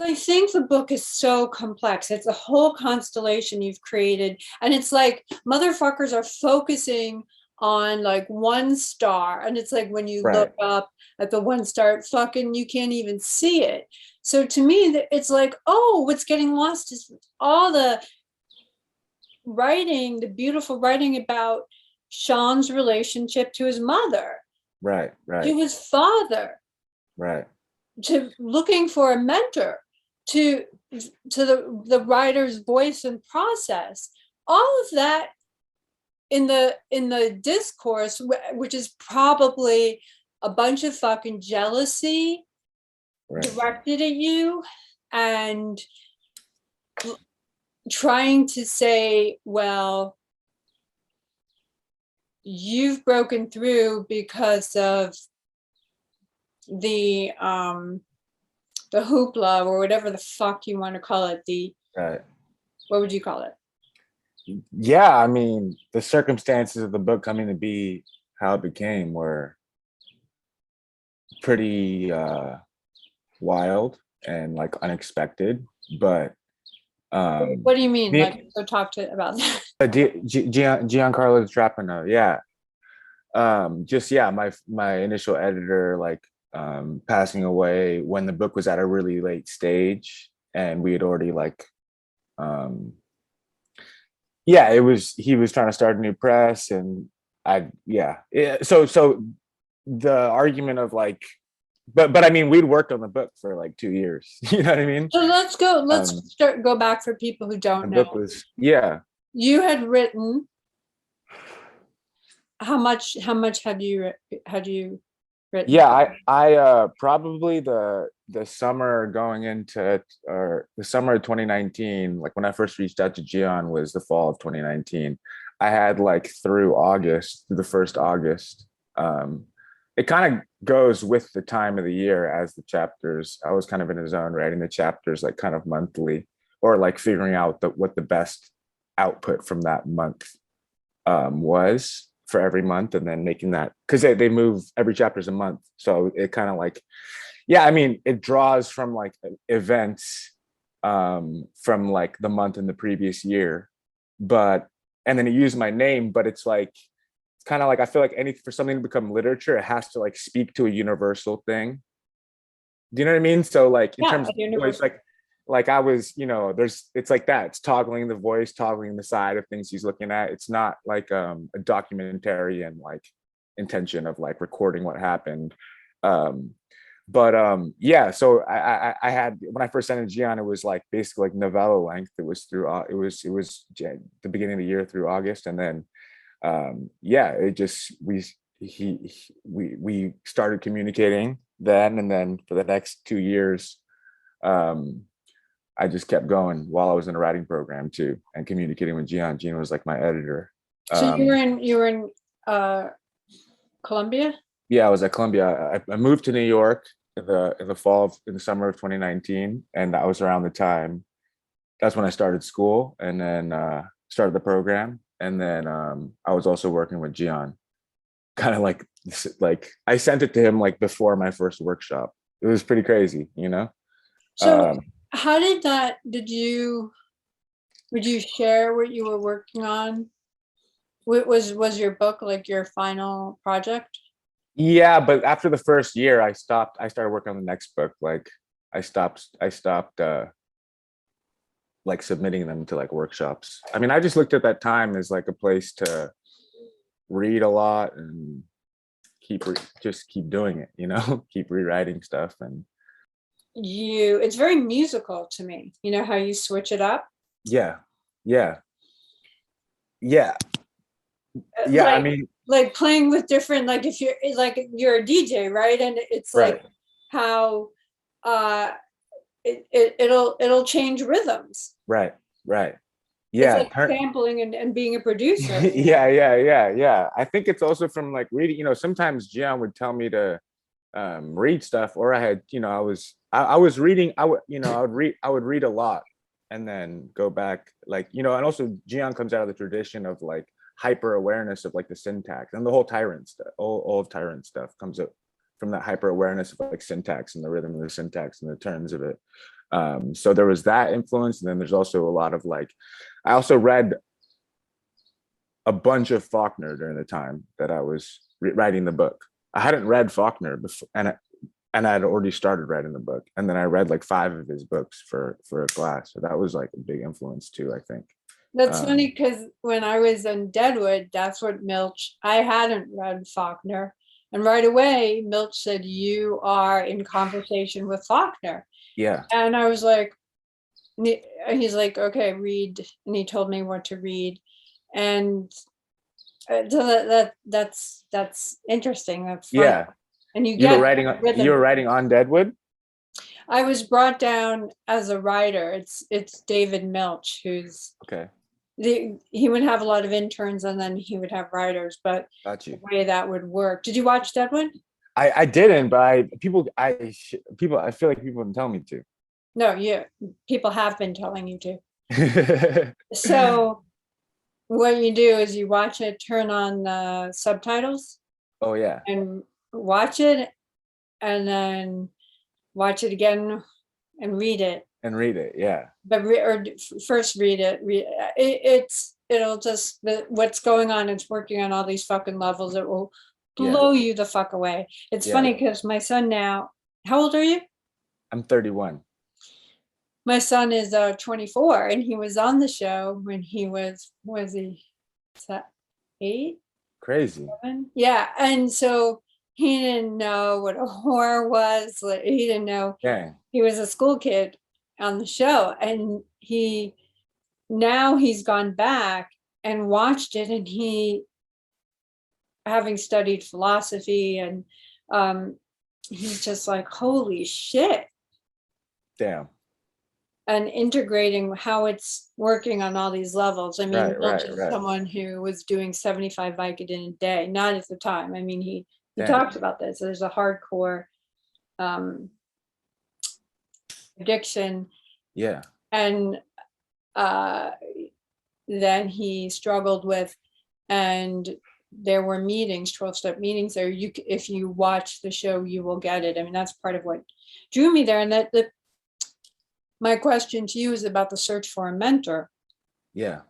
I think the book is so complex. It's a whole constellation you've created. And it's like motherfuckers are focusing on like one star. And it's like when you look Right. up at the one star, fucking you can't even see it. So to me, it's like, oh, what's getting lost is all the writing, the beautiful writing about Sean's relationship to his mother, Right. Right. to his father, Right. to looking for a mentor, to the writer's voice and process, all of that in the discourse, which is probably a bunch of fucking jealousy Right. directed at you, and trying to say, well, you've broken through because of the hoopla or whatever the fuck you want to call it. The Right. What would you call it? Yeah, I mean, the circumstances of the book coming to be how it became were pretty wild and like unexpected, but What do you mean? the Like, so talk to about that. Giancarlo DiTrapano, yeah. Just yeah, my initial editor like passing away when the book was at a really late stage, and we had already like um yeah, it was he was trying to start a new press, and so the argument of like, but I mean, we'd worked on the book for like 2 years. You know what I mean? So let's go. Um, Go back for people who the don't book know. was yeah. You had written how much? How much had you written? Yeah, I probably the summer going into, or the summer of 2019, like when I first reached out to Gian was the fall of 2019. I had like through August, through the first August. It kind of goes with the time of the year as the chapters. I was kind of in a zone writing the chapters like kind of monthly, or like figuring out what the best output from that month was for every month, and then making that, because they move every chapter is a month, so it kind of like, yeah, I mean, it draws from like events from like the month in the previous year, but and then it used my name, but it's like it's kind of like, I feel like any for something to become literature, it has to like speak to a universal thing. Do you know what I mean? So like in Yeah, terms a of voice, universal. like I was, there's it's like that. It's toggling the voice, toggling the side of things he's looking at. It's not like a documentary and like intention of like recording what happened. Um, but yeah, so I had, when I first sent it to Gian, it was like basically like novella length. It was through the beginning of the year through August, and then yeah, it just we started communicating then, and then for the next 2 years, um, I just kept going while I was in a writing program too, and communicating with Gian. Gian was like my editor. So you were in uh, Columbia. Yeah, I was at Columbia. I moved to New York in the fall in the summer of 2019, and that was around the time. That's when I started school, and then started the program, and then I was also working with Gian. Kind of like I sent it to him like before my first workshop. It was pretty crazy, you know. So Um, how did that? Would you share what you were working on? Was your book like your final project? Yeah, but after the first year, I stopped. I started working on the next book. Like I stopped like submitting them to like workshops. I mean, I just looked at that time as like a place to read a lot and just keep doing it, keep rewriting stuff. And It's very musical to me. You know how you switch it up? yeah, yeah, yeah, yeah. I Like mean, playing with different, like if you're a DJ, right? And it's like right, how uh it'll change rhythms. right, right. It's Yeah, like sampling and being a producer. yeah. I think it's also from like reading. Sometimes Gian would tell me to read stuff, or I had, I was reading. I would read a lot, and then go back, like, and also Gian comes out of the tradition of like hyper awareness of like the syntax, and the whole tyrant stuff. All of tyrant stuff comes up from that hyper awareness of like syntax and the rhythm of the syntax and the terms of it. So there was that influence, and then there's also a lot of like, I also read a bunch of Faulkner during the time that I was writing the book. I hadn't read Faulkner before, and I had already started writing the book, and then I read like 5 of his books for a class. So that was like a big influence too, I think. That's funny because when I was in Deadwood, that's what Milch, I hadn't read Faulkner. And right away, Milch said, "You are in conversation with Faulkner." Yeah. And I was like, he's like, "Okay, read." And he told me what to read. And so that's interesting. That's funny. Yeah. And you You were get writing on Deadwood? I was brought down as a writer. It's David Milch, who's Okay. he would have a lot of interns and then he would have writers, but Got the you. way that would work. Did you watch Deadwood? I didn't, but I feel like people didn't tell me to. No, people have been telling you to. So what you do is you watch it, turn on the subtitles Oh yeah. and watch it, and then watch it again and read it. And read it. Yeah. But first read it. It'll just what's going on. It's working on all these fucking levels. It will blow you the fuck away. It's funny because my son now. How old are you? I'm 31. My son is 24, and he was on the show when he was he 8? Crazy. 7? Yeah, and so he didn't know what a whore was. Like, he didn't know. Yeah. He was a school kid on the show, and now he's gone back and watched it, and he, having studied philosophy, and he's just like, holy shit. Damn. And integrating how it's working on all these levels. I mean, Right. someone who was doing 75 Vicodin a day, not at the time. I mean, he talks about this. There's a hardcore addiction. Yeah. And that he struggled with, and there were meetings, 12-step meetings there. If you watch the show, you will get it. I mean, that's part of what drew me there. And my question to you is about the search for a mentor. Yeah.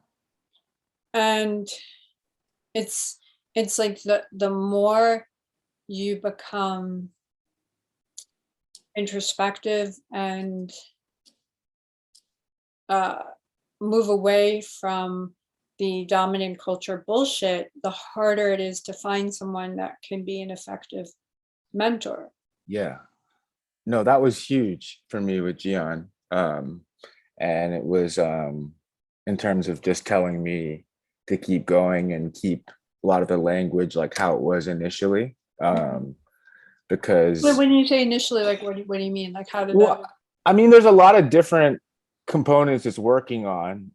And it's like the more you become introspective and move away from the dominant culture bullshit, the harder it is to find someone that can be an effective mentor. Yeah. No, that was huge for me with Gian. And it was in terms of just telling me to keep going and keep a lot of the language like how it was initially. Because when you say initially, like what do you mean? Like how did that? I mean, there's a lot of different components it's working on,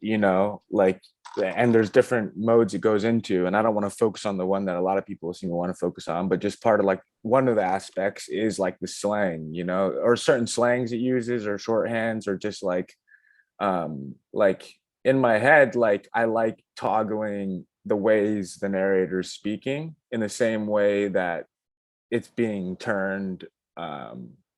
like, and there's different modes it goes into, and I don't want to focus on the one that a lot of people seem to want to focus on, but just part of like one of the aspects is like the slang, or certain slangs it uses, or shorthands, or just like in my head, like I like toggling the ways the narrator's speaking in the same way that it's being turned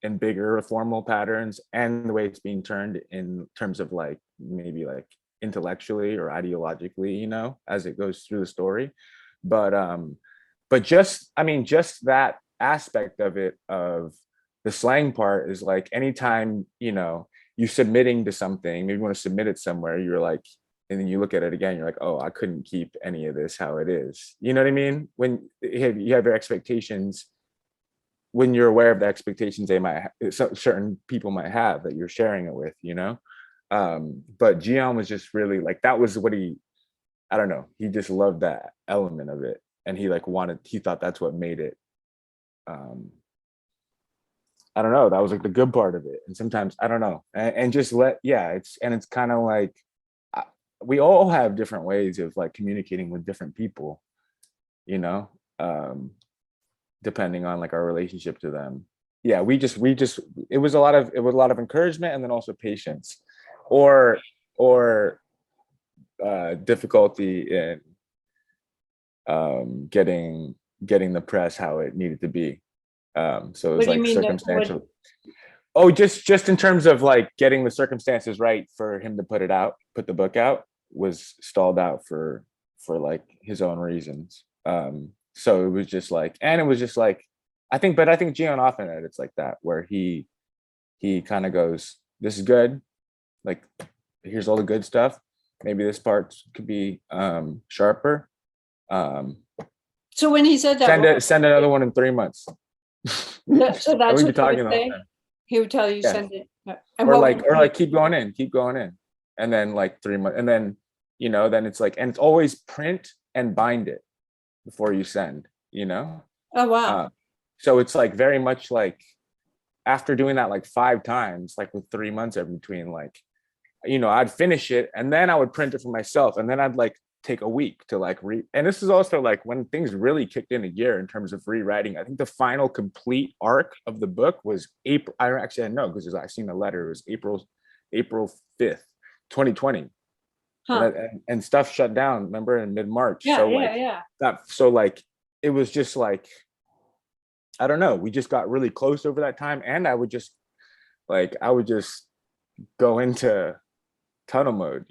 in bigger formal patterns, and the way it's being turned in terms of like maybe like intellectually or ideologically, as it goes through the story. But just that aspect of it, of the slang part, is like anytime you submitting to something, maybe you want to submit it somewhere, you're like, and then you look at it again, you're like, oh, I couldn't keep any of this how it is. You know what I mean? When you have your expectations, when you're aware of the expectations certain people might have that you're sharing it with, but Gian was just really like, that was what I don't know, he just loved that element of it, and he thought that's what made it. I don't know, that was like the good part of it. And sometimes I don't know, and just it's kind of like we all have different ways of like communicating with different people, depending on like our relationship to them. Yeah, it was a lot of encouragement, and then also patience, or difficulty in getting the press how it needed to be. So it was like circumstantial. Oh, just in terms of like getting the circumstances right for him to put the book out, was stalled out for like his own reasons. So it was just like, and it was just like, I think Gian often edits like that, where he kind of goes, "This is good. Like, here's all the good stuff. Maybe this part could be sharper. Um, So when he said that, send another one in 3 months." so And that's we'd be what he would talking the whole say? time. He would tell you Yeah. send it. And what would Or like keep going in. And then like 3 months, and then then it's like, and it's always print and bind it before you send, oh wow. Uh, so it's like very much like after doing that like 5 times, like with 3 months in between, like, I'd finish it and then I would print it for myself. And then I'd like take a week to like and this is also like when things really kicked into gear in terms of rewriting. I think the final complete arc of the book was April. I actually, I know, because I seen the letter. It was April 5th, 2020. Huh. And stuff shut down, remember, in mid-March. Yeah, So yeah, like yeah. that, so like it was just like, I don't know, we just got really close over that time. And I would just go into tunnel mode.